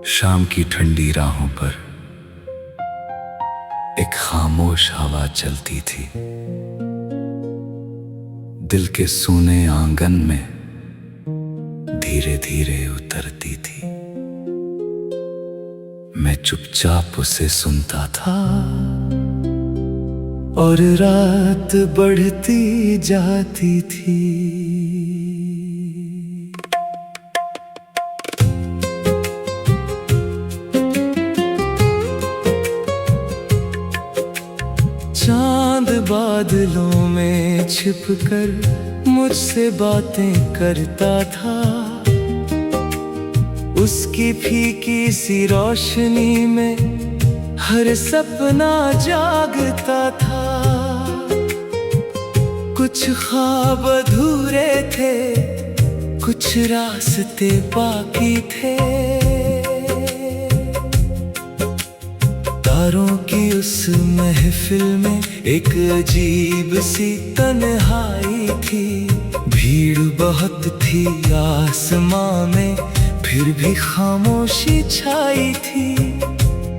शाम की ठंडी राहों पर एक खामोश हवा चलती थी। दिल के सूने आंगन में धीरे धीरे उतरती थी। मैं चुपचाप उसे सुनता था और रात बढ़ती जाती थी। चांद बादलों में छिपकर मुझसे बातें करता था। उसकी फीकी सी रोशनी में हर सपना जागता था। कुछ ख्वाब अधूरे थे, कुछ रास्ते बाकी थे। तारों की उस महफिल में एक अजीब सी तन्हाई थी। भीड़ बहुत थी आसमां में, फिर भी खामोशी छाई थी।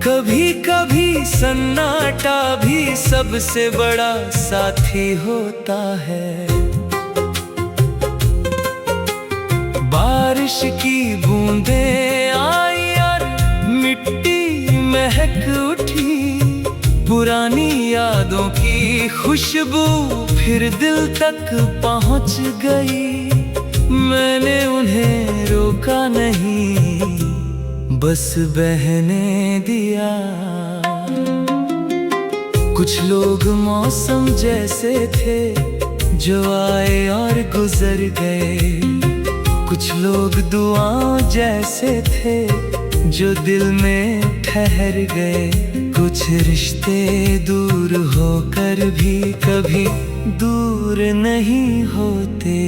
कभी कभी सन्नाटा भी सबसे बड़ा साथी होता है। बारिश की बूंदें आई और मिट्टी महक उठी। पुरानी यादों की खुशबू फिर दिल तक पहुंच गई। मैंने उन्हें रोका नहीं, बस बहने दिया। कुछ लोग मौसम जैसे थे जो आए और गुजर गए। कुछ लोग दुआओं जैसे थे जो दिल में ठहर गए। कुछ रिश्ते दूर होकर भी कभी दूर नहीं होते।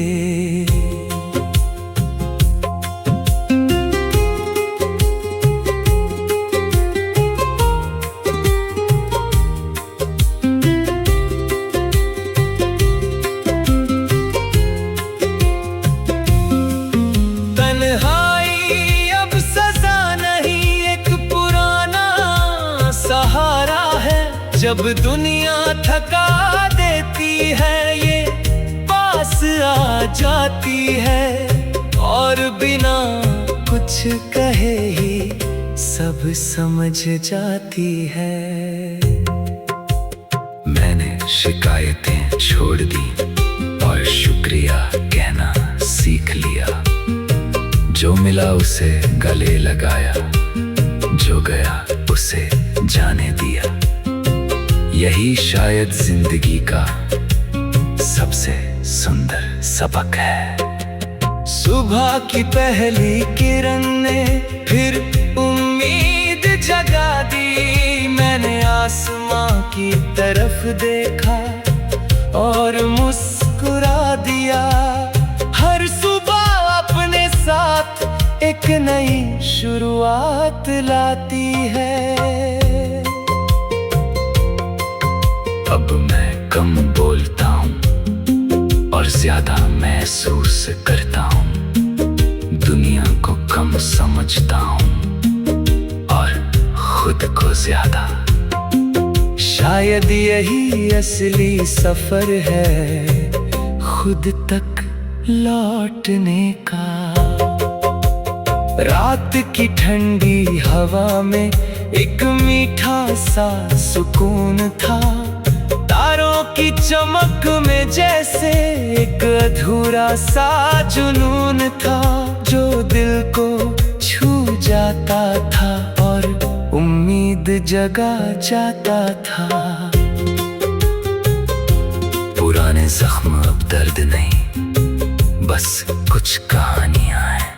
जब दुनिया थका देती है, ये पास आ जाती है और बिना कुछ कहे ही सब समझ जाती है। मैंने शिकायतें छोड़ दी और शुक्रिया कहना सीख लिया। जो मिला उसे गले लगाया, जो गया उसे जाने दिया। यही शायद जिंदगी का सबसे सुंदर सबक है। सुबह की पहली किरण ने फिर उम्मीद जगा दी। मैंने आसमां की तरफ देखा और मुस्कुरा दिया। हर सुबह अपने साथ एक नई शुरुआत लाती है। अब मैं कम बोलता हूँ और ज्यादा महसूस करता हूँ। दुनिया को कम समझता हूँ और खुद को ज्यादा। शायद यही असली सफर है, खुद तक लौटने का। रात की ठंडी हवा में एक मीठा सा सुकून था। तारों की चमक में जैसे एक अधूरा सा जुनून था, जो दिल को छू जाता था और उम्मीद जगा जाता था। पुराने जख्म अब दर्द नहीं, बस कुछ कहानियां हैं।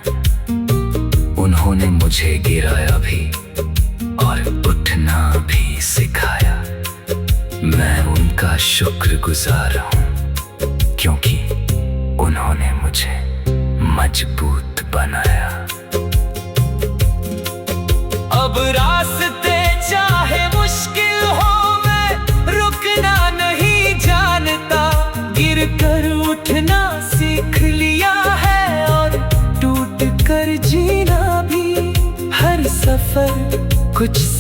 उन्होंने मुझे गिराया भी और उठना भी सिखाया। मैं उनका शुक्रगुजार हूँ, क्योंकि उन्होंने मुझे मजबूत बनाया। अब रास्ते चाहे मुश्किल हो, मैं रुकना नहीं जानता। गिर कर उठना सीख लिया है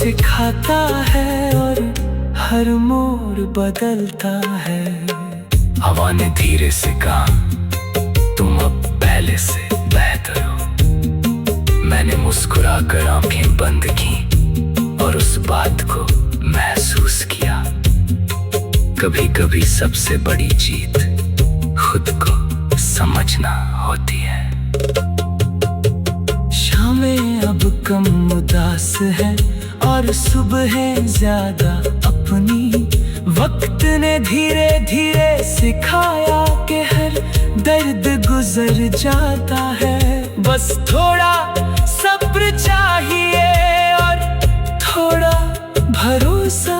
सिखाता है और हर मोड़ बदलता है। हवा ने धीरे से कहा, तुम अब पहले से बेहतर हो। मैंने मुस्कुरा कर आंखें बंद की और उस बात को महसूस किया। कभी कभी सबसे बड़ी जीत खुद को समझना होती है। शामें अब कम उदास है और सुबह ज्यादा अपनी। वक्त ने धीरे धीरे सिखाया कि हर दर्द गुजर जाता है। बस थोड़ा सब्र चाहिए और थोड़ा भरोसा।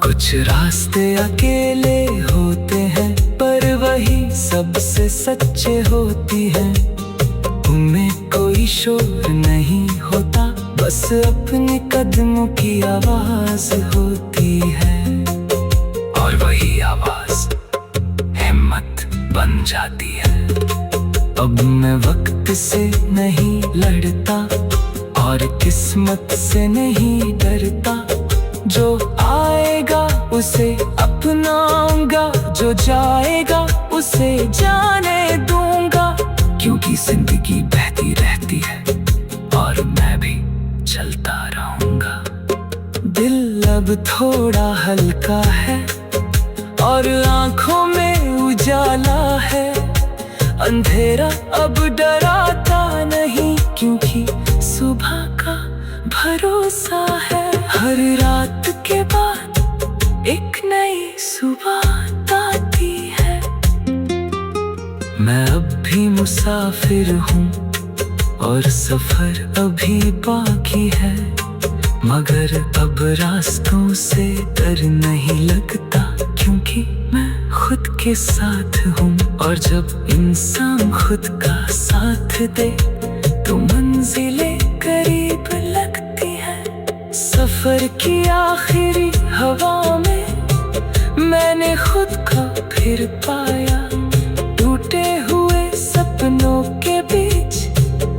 कुछ रास्ते अकेले होते हैं पर वही सबसे सच्चे होती हैं। उनमें कोई शोर नहीं होता, बस अपने कदमों की आवाज होती है। और वही आवाज हिम्मत बन जाती है। अब मैं वक्त से नहीं लड़ता और किस्मत से नहीं डरता। जो आएगा उसे अपनाऊंगा, जो जाएगा उसे जाने दूंगा। क्योंकि जिंदगी बहती रहती है और मैं भी चलता रहूंगा। दिल अब थोड़ा हल्का है और आंखों में उजाला है। अंधेरा अब डराता नहीं क्योंकि सुबह का भरोसा है। हर रात के बाद एक नई सुबह आती है। मैं अब भी मुसाफिर हूँ और सफर अभी बाकी है। मगर अब रास्तों से डर नहीं लगता क्योंकि मैं खुद के साथ हूँ। और जब इंसान खुद का साथ दे तो मंजिलें करीब लगती हैं। सफर की आखिरी हवा में मैंने खुद को फिर पाया। टूटे हुए सपनों के बीच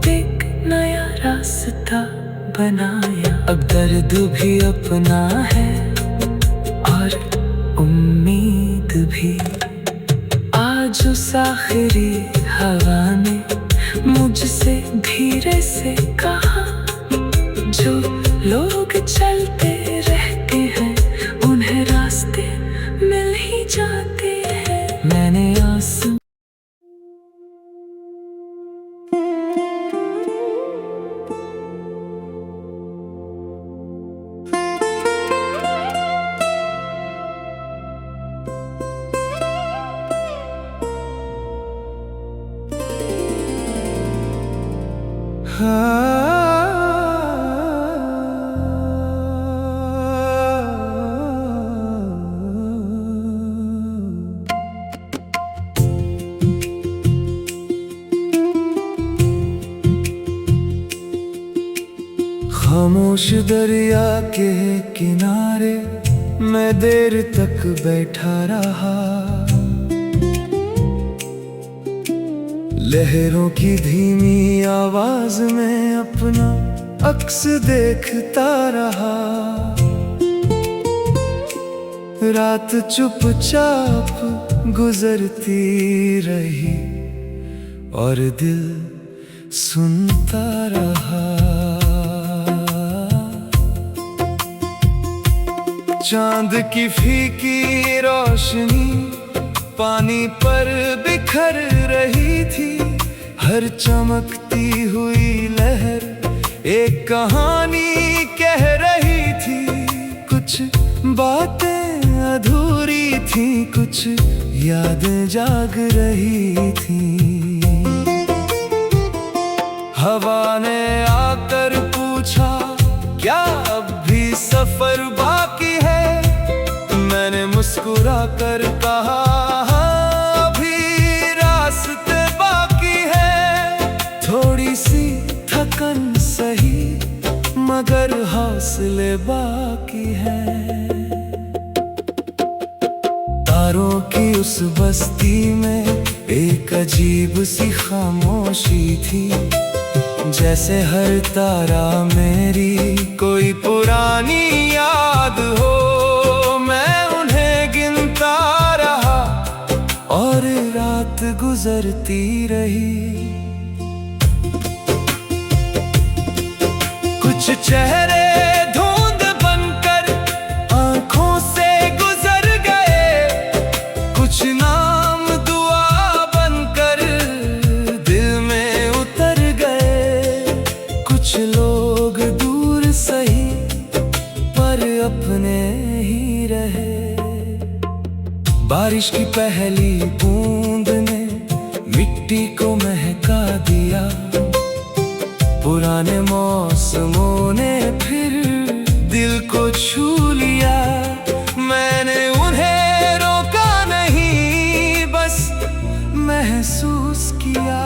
एक नया रास्ता बनाया। अब दर्द भी अपना है और उम्मीद भी। आज उस आखिरी हवा ने मुझसे धीरे से कहा, जो लोग चलते रहते हैं उन्हें रास्ते मिल ही जाते हैं। मैंने आंसू खामोश दरिया के किनारे मैं देर तक बैठा रहा। लहरों की धीमी आवाज में अपना अक्स देखता रहा। रात चुपचाप गुजरती रही और दिल सुनता रहा। चांद की फीकी रोशनी पानी पर बिखर रही थी। हर चमकती हुई लहर एक कहानी कह रही थी। कुछ बातें अधूरी थी, कुछ यादें जाग रही थी। हवा ने आकर पूछा, क्या अब भी सफर बाकी है? मैंने मुस्कुरा कर कहा, अभी रास्ते बाकी है। थोड़ी सी थकन सही मगर हौसले बाकी है। तारों की उस बस्ती में एक अजीब सी खामोशी थी। जैसे हर तारा मेरी कोई पुरानी याद हो। मैं उन्हें गिनता रहा और रात गुजरती रही। कुछ चेहरे धुंध बनकर आंखों से गुजर गए, कुछ नाम दुआ बनकर दिल में उतर गए। कुछ लोग दूर सही पर अपने ही रहे। बारिश की पहली बूंद ने मिट्टी को महका दिया। पुराने मौसमों ने फिर दिल को छू लिया। मैंने उन्हें रोका नहीं, बस महसूस किया।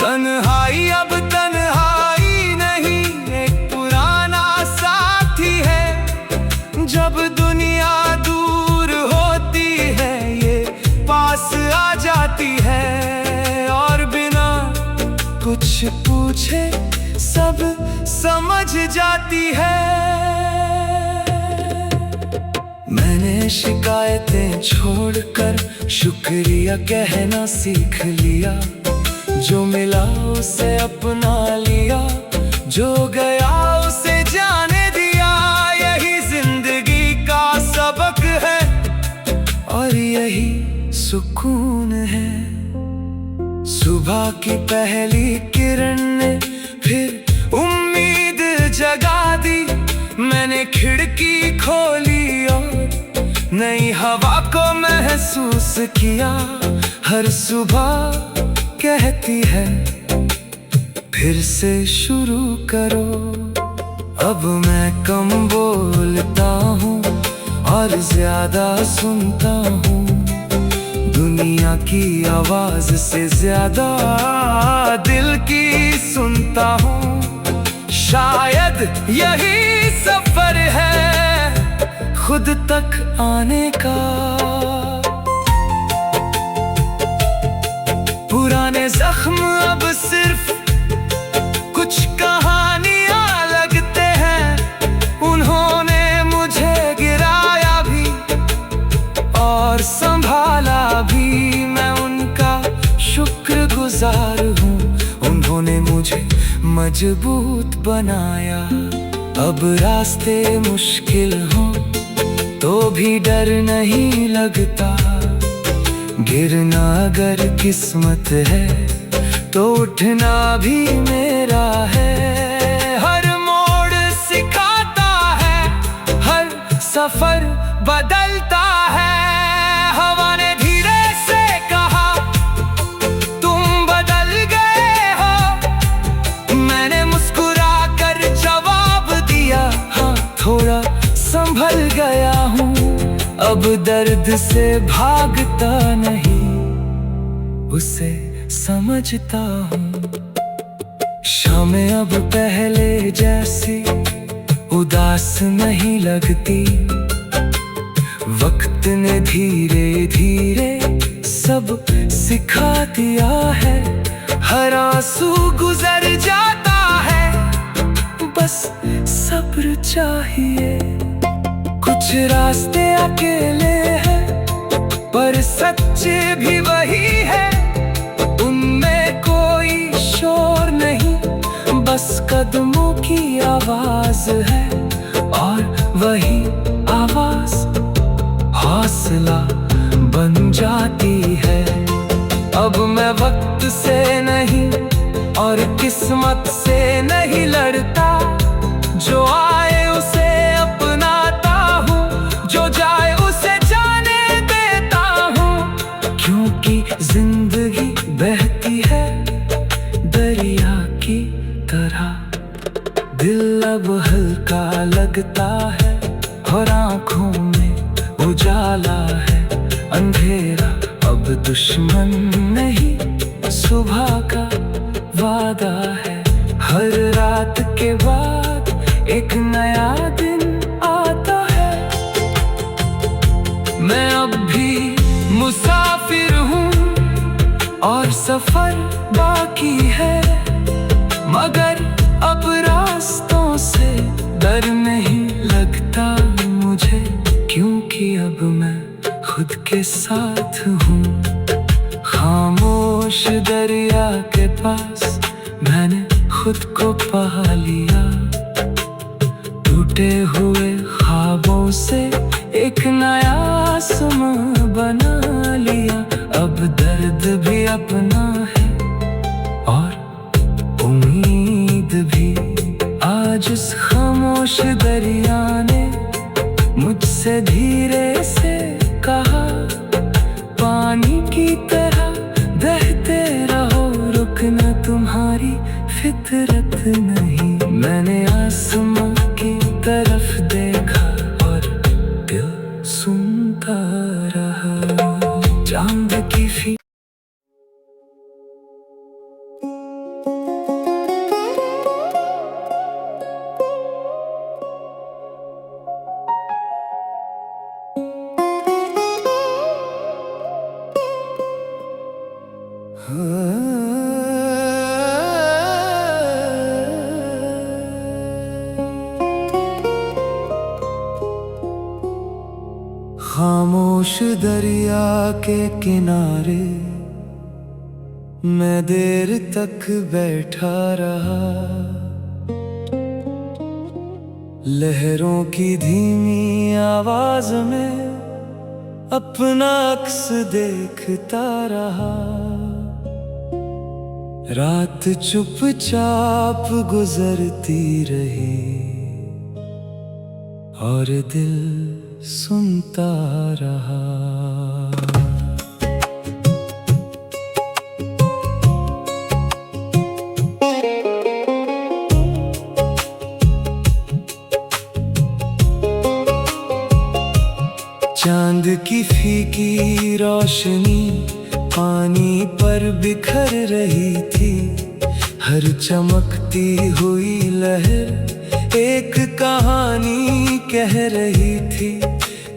तन्हाई अब तन्हाई नहीं, एक पुराना साथी है। जब दुनिया दूर होती है ये पास आ जाती है, और बिना कुछ पूछे सब समझ जाती है। मैंने शिकायतें छोड़कर शुक्रिया कहना सीख लिया। जो मिला उसे अपना लिया, जो गया उसे जाने दिया। यही जिंदगी का सबक है और यही सुकून है। सुबह की पहली किरण ने फिर उम्मीद जगा दी। मैंने खिड़की खोली और नई हवा को महसूस किया। हर सुबह कहती है फिर से शुरू करो। अब मैं कम बोलता हूँ और ज्यादा सुनता हूँ। दुनिया की आवाज से ज्यादा दिल की सुनता हूँ। शायद यही सफर है खुद तक आने का। पुराने जख्म अब सिर्फ कुछ कहानियां लगते हैं। उन्होंने मुझे गिराया भी और संभाला भी। मैं उनका शुक्रगुजार हूँ, उन्होंने मुझे मजबूत बनाया। अब रास्ते मुश्किल हों तो भी डर नहीं लगता। गिरना अगर किस्मत है तो उठना भी मेरा है। हर मोड़ सिखाता है, हर सफर बदलता है। हवा ने धीरे से कहा तुम बदल गए हो। मैंने मुस्कुरा कर जवाब दिया हाँ थोड़ा संभल गया हूँ। अब दर्द से भागता नहीं, उसे समझता हूँ। शामें अब पहले जैसी उदास नहीं लगती। वक्त ने धीरे धीरे सब सिखा दिया है। हर आंसू गुजर जाता है, बस सब्र चाहिए। कुछ रास्ते अकेले हैं पर सच्चे भी वही है। उनमें कोई शोर नहीं, बस कदमों की आवाज है। और वही आवाज हौसला बन जाती है। अब मैं वक्त से नहीं और किस्मत से नहीं लड़ता। जो आए उसे अपनाता हूँ, जो जाए उसे जाने देता हूँ। क्योंकि जिंदगी बहती है दरिया की तरह। दिल अब हल्का लगता है और आँखों में उजाला है। अंधेरा अब दुश्मन नहीं, सुबह का वादा है। हर रात के बाद एक नया दिन आता है। मैं अब भी मुसाफिर हूँ और सफर बाकी है। मगर अब रास्तों से डर नहीं लगता मुझे, क्योंकि अब मैं खुद के साथ हूँ। खामोश दरिया के पास मैंने खुद को पा लिया। टूटे हुए ख्वाबों से एक नया आसमां बना लिया। अब दर्द भी अपना है और उम्मीद भी। आज उस खामोश दरिया ने मुझसे धीरे से कहा, पानी की तरह बहते रहो, रुकना तुम्हारी फितरत नहीं। मैंने आसमां की तरफ देखा और दिल सुनता रहा। चांद की खामोश दरिया के किनारे मैं देर तक बैठा रहा। लहरों की धीमी आवाज में अपना अक्स देखता रहा। रात चुपचाप गुजरती रही और दिल सुनता रहा। चांद की फीकी रोशनी पानी पर बिखर रही थी। हर चमकती हुई लहर एक कहानी कह रही थी।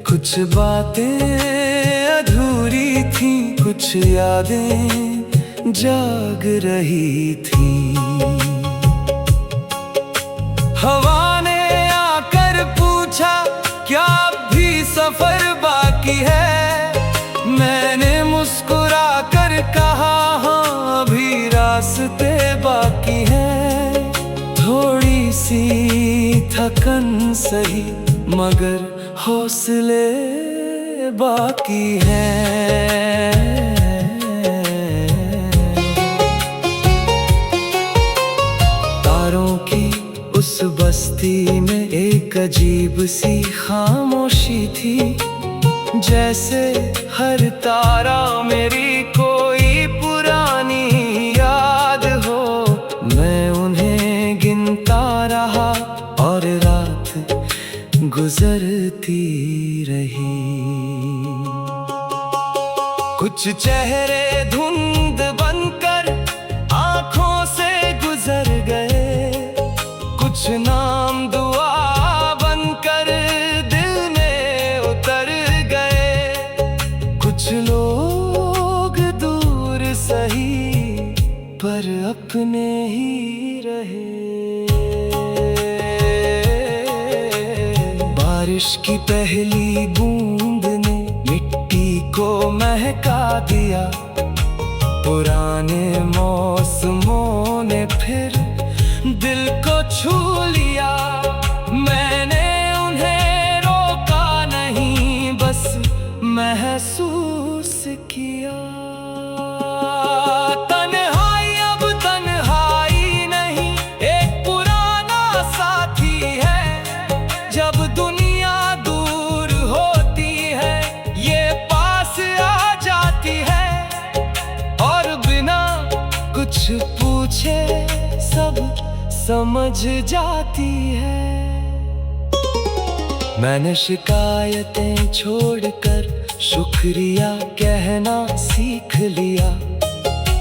कुछ बातें अधूरी थी, कुछ यादें जाग रही थी। हवा ने आकर पूछा, क्या अब भी सफर बाकी है? मैंने मुस्कुरा कर कहा, हाँ अभी रास्ते बाकी हैं। थोड़ी सी थकन सही मगर हौसले बाकी हैं। तारों की उस बस्ती में एक अजीब सी खामोशी थी। जैसे हर तारा मेरी कोई पुरानी याद हो। मैं उन्हें गिनता रहा और रात गुजरती रही। कुछ चेहरे धुंध बनकर आंखों से गुजर गए। कुछ नाम दुआ बनकर दिल में उतर गए। कुछ लोग दूर सही पर अपने ही रहे। बारिश की पहली बूंद ने मिट्टी को महका दिया। पुराने मौसमों ने फिर दिल को छू लिया। मैंने उन्हें रोका नहीं, बस महसूस किया। तन्हाई अब तन्हाई नहीं, एक पुराना साथी है। जब दुनिया दूर होती है, ये पास आ जाती है और बिना कुछ पूछे सब समझ जाती है। मैंने शिकायतें छोड़कर शुक्रिया कहना सीख लिया।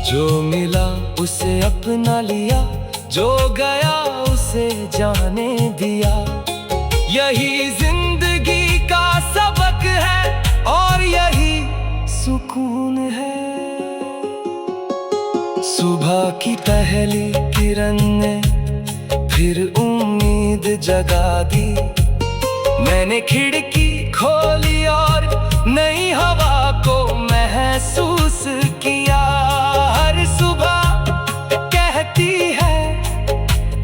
जो मिला उसे अपना लिया, जो गया उसे जाने दिया। यही जिंदगी का सबक है और यही सुकून है। सुबह की पहली किरण ने फिर उम्मीद जगा दी। मैंने खिड़की खोली और नई हवा को महसूस किया। हर सुबह कहती है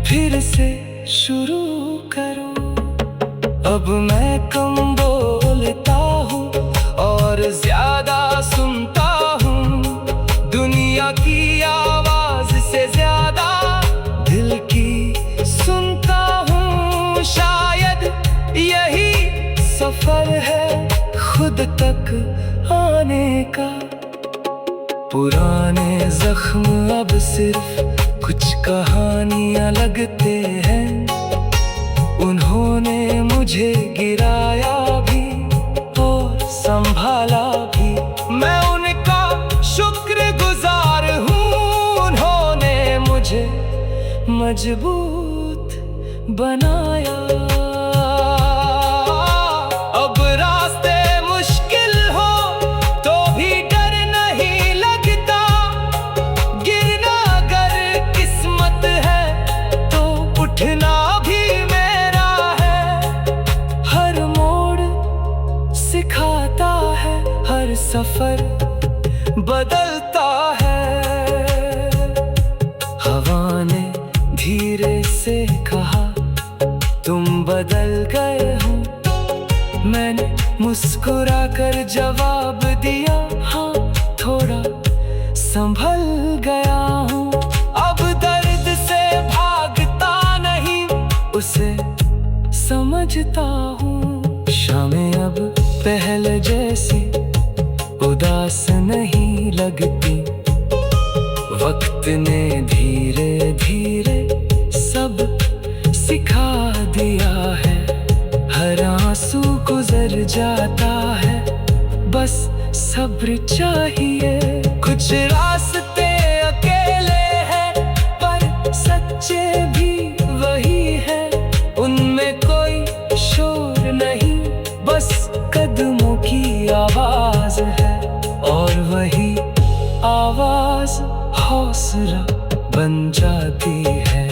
फिर से शुरू करो। अब मैं कम बोलता हूँ और ज्यादा सुनता हूँ। दुनिया की आवाज से ज्यादा दिल की सुनता हूँ। शायद यही सफर है खुद तक आने का। पुराने जख्म अब सिर्फ कुछ कहानियां लगते हैं। उन्होंने मुझे गिराया भी और संभाला भी। मैं उनका शुक्रगुजार हूँ। उन्होंने मुझे मजबूत बनाया। अब रास्ते मुश्किल हो तो भी डर नहीं लगता। गिरना अगर किस्मत है तो उठना भी मेरा है। हर मोड़ सिखाता है, हर सफर बदलता है। हवा ने धीरे से कहा तुम बदल गए हो। मैंने मुस्कुरा कर जवाब दिया हाँ थोड़ा संभल गया हूँ। अब दर्द से भागता नहीं, उसे समझता हूँ। शामें अब पहले जैसी उदास नहीं लगती। वक्त ने धीरे धीरे सब सिखा दिया है। हर आंसू गुजर जाता है, बस सब्र चाहिए। कुछ रास्ते अकेले हैं पर सच्चे भी वही है। उनमें कोई शोर नहीं, बस कदमों की आवाज है। और वही आवाज हौसला बन जाती है।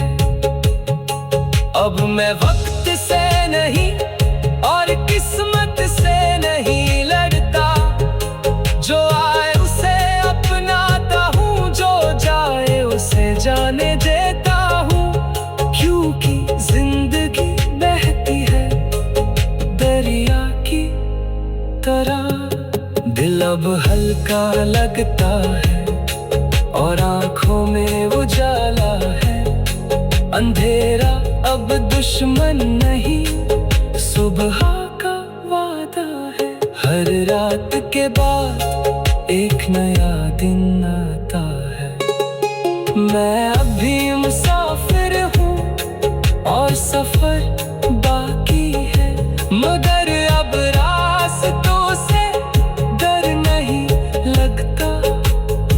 अब मैं वक्त से नहीं और किस्मत से नहीं लड़ता। जो आए उसे अपनाता हूँ, जो जाए उसे जाने देता हूँ। क्योंकि जिंदगी बहती है दरिया की तरह। दिल अब हल्का लगता है और आंखों में उजाला है। अंधेरा अब दुश्मन नहीं, सुबह का वादा है। हर रात के बाद एक नया दिन आता है। मैं अभी मुसाफिर हूँ और सफर बाकी है। मगर अब रास्तों से डर नहीं लगता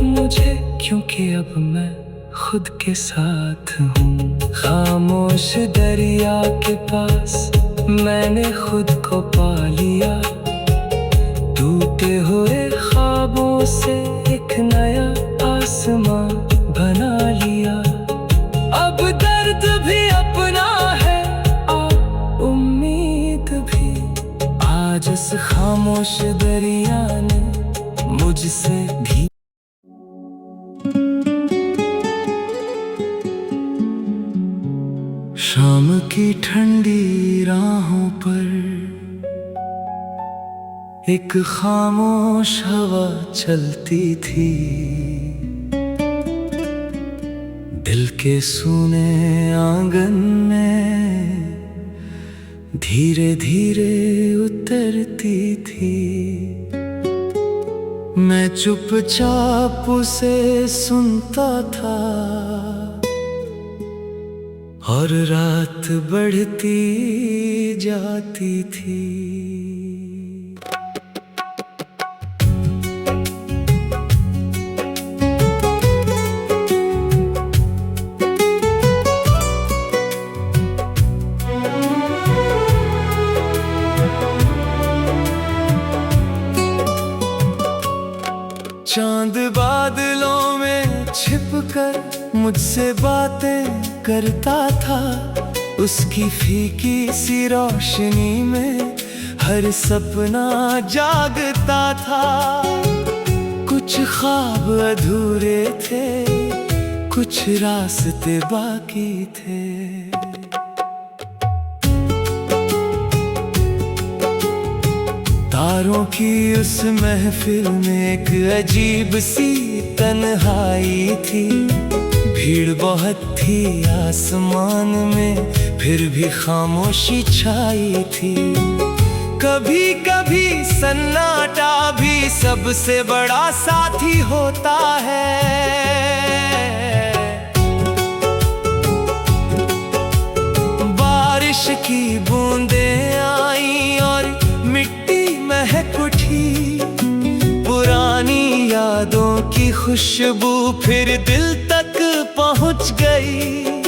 मुझे। क्योंकि अब मैं खुद के साथ हूँ। खामोश दरिया के पास मैंने खुद को पा लिया। टूटे हुए ख्वाबों से एक नया आसमां बना लिया। अब दर्द भी अपना है और उम्मीद भी। आज इस खामोश दरिया ने मुझसे भी शाम की ठंडी राहों पर एक खामोश हवा चलती थी। दिल के सूने आंगन में धीरे धीरे उतरती थी। मैं चुपचाप उसे सुनता था और रात बढ़ती जाती थी। चांद बादलों में छिपकर मुझसे बातें करता था। उसकी फीकी सी रोशनी में हर सपना जागता था। कुछ ख्वाब अधूरे थे, कुछ रास्ते बाकी थे। तारों की उस महफिल में एक अजीब सी तन्हाई थी। भीड़ बहुत थी आसमान में, फिर भी खामोशी छाई थी। कभी कभी सन्नाटा भी सबसे बड़ा साथी होता है। बारिश की बूंदें आई और मिट्टी महक उठी। पुरानी यादों की खुशबू फिर दिल तक पहुंच गई।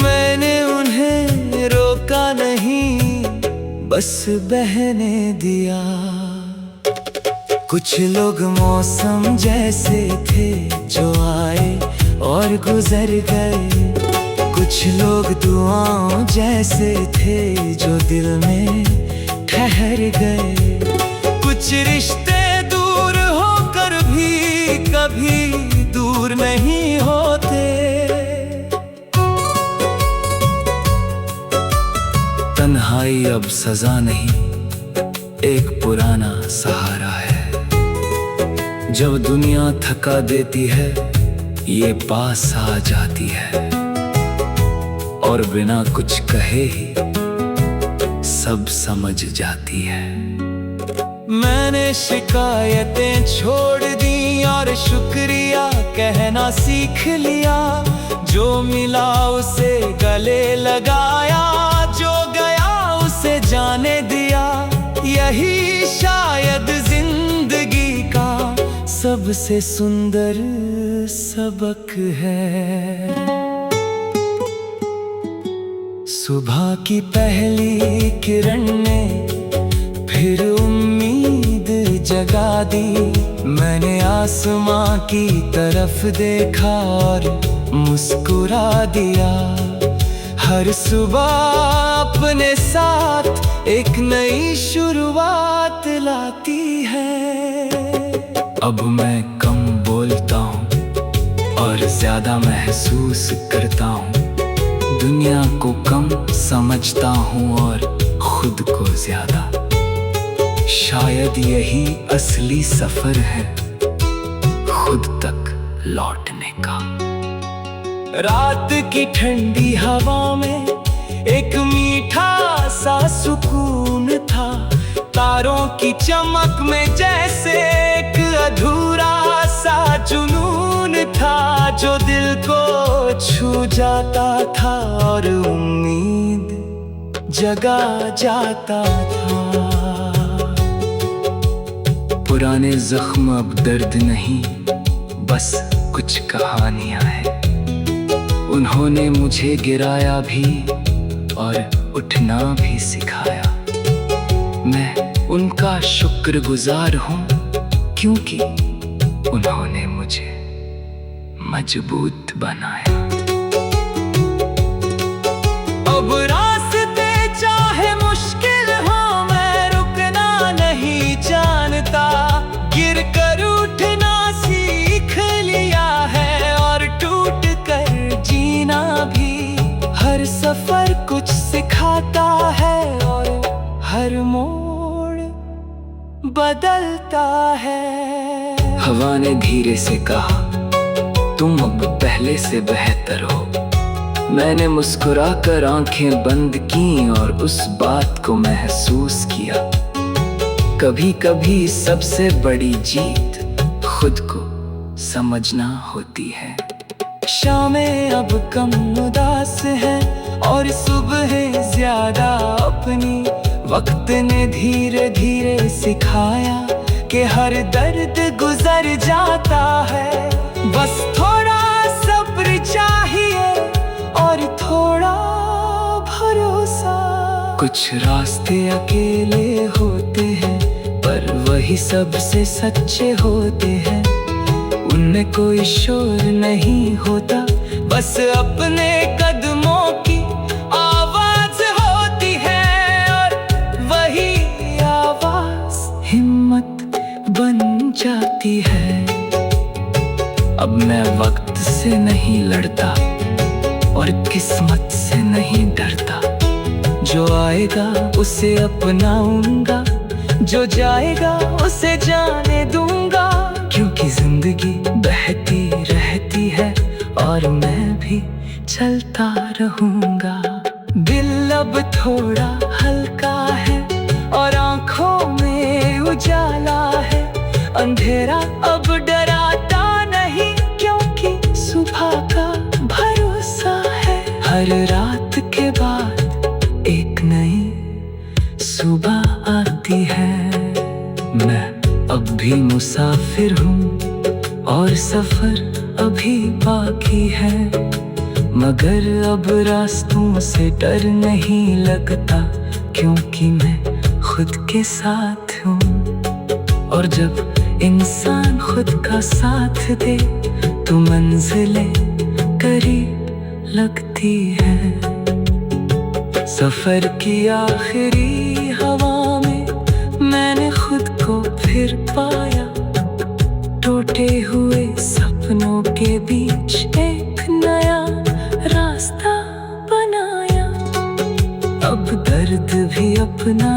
मैंने उन्हें रोका नहीं, बस बहने दिया। कुछ लोग मौसम जैसे थे जो आए और गुजर गए। कुछ लोग दुआओं जैसे थे जो दिल में ठहर गए। कुछ रिश्ते दूर होकर भी कभी दूर नहीं होते। तन्हाई अब सजा नहीं, एक पुराना सहारा है। जब दुनिया थका देती है, ये पास आ जाती है और बिना कुछ कहे ही सब समझ जाती है। मैंने शिकायतें छोड़ दी और शुक्रिया कहना सीख लिया। जो मिला उसे गले लगाया, जो गया उसे जाने दिया। यही शायद जिंदगी का सबसे सुंदर सबक है। सुबह की पहली किरण ने फिर उम्मीद जगा दी। मैंने आसमां की तरफ देखा और मुस्कुरा दिया। हर सुबह अपने साथ एक नई शुरुआत लाती है। अब मैं कम बोलता हूँ और ज्यादा महसूस करता हूँ। दुनिया को कम समझता हूँ और खुद को ज्यादा। शायद यही असली सफर है, खुद तक लौटने का। रात की ठंडी हवा में एक मीठा सा सुकून था। तारों की चमक में जैसे एक अधूरा सा जुनून था, जो दिल को छू जाता था और उम्मीद जगा जाता था। पुराने जख्म अब दर्द नहीं, बस कुछ कहानियां हैं। उन्होंने मुझे गिराया भी और उठना भी सिखाया। मैं उनका शुक्रगुजार हूँ, क्योंकि उन्होंने मुझे मजबूत बनाया। अब रास्ते चाहे मुश्किल हो, मैं रुकना नहीं जानता। गिर कर उठना सीख लिया है और टूट कर जीना भी। हर सफर कुछ सिखाता है और हर मोड़ बदलता है। हवा ने धीरे से कहा, तुम अब पहले से बेहतर हो। मैंने मुस्कुराकर आंखें बंद की और उस बात को महसूस किया। कभी कभी सबसे बड़ी जीत खुद को समझना होती है। शामें अब कम उदास है और सुबह ज्यादा अपनी। वक्त ने धीरे धीरे सिखाया कि हर दर्द गुजर जाता है। बस थोड़ा सब्र चाहिए और थोड़ा भरोसा। कुछ रास्ते अकेले होते हैं, पर वही सबसे सच्चे होते हैं। उनमें कोई शोर नहीं होता, बस अपने कदमों की आवाज होती है, और वही आवाज हिम्मत बन जाती है। अब मैं वक्त से नहीं लड़ता और किस्मत से नहीं डरता। जो आएगा उसे अपनाऊंगा, जो जाएगा उसे जाने दूंगा, क्योंकि जिंदगी बहती रहती है और मैं भी चलता रहूंगा। दिल अब थोड़ा हल्का है और आंखों में उजाला है। अंधेरा अब डराता नहीं, क्योंकि सुबह का भरोसा है। हर रात के बाद एक नई सुबह आती है। मैं अब भी मुसाफिर हूँ और सफर अभी बाकी है, मगर अब रास्तों से डर नहीं लगता, क्योंकि मैं खुद के साथ हूँ। और जब इंसान खुद का साथ दे तो मंजिलें करीब लगती है। सफर की आखिरी हवा में मैंने खुद को फिर पाया, टूटे हुए सपनों के बीच एक नया रास्ता बनाया। अब दर्द भी अपना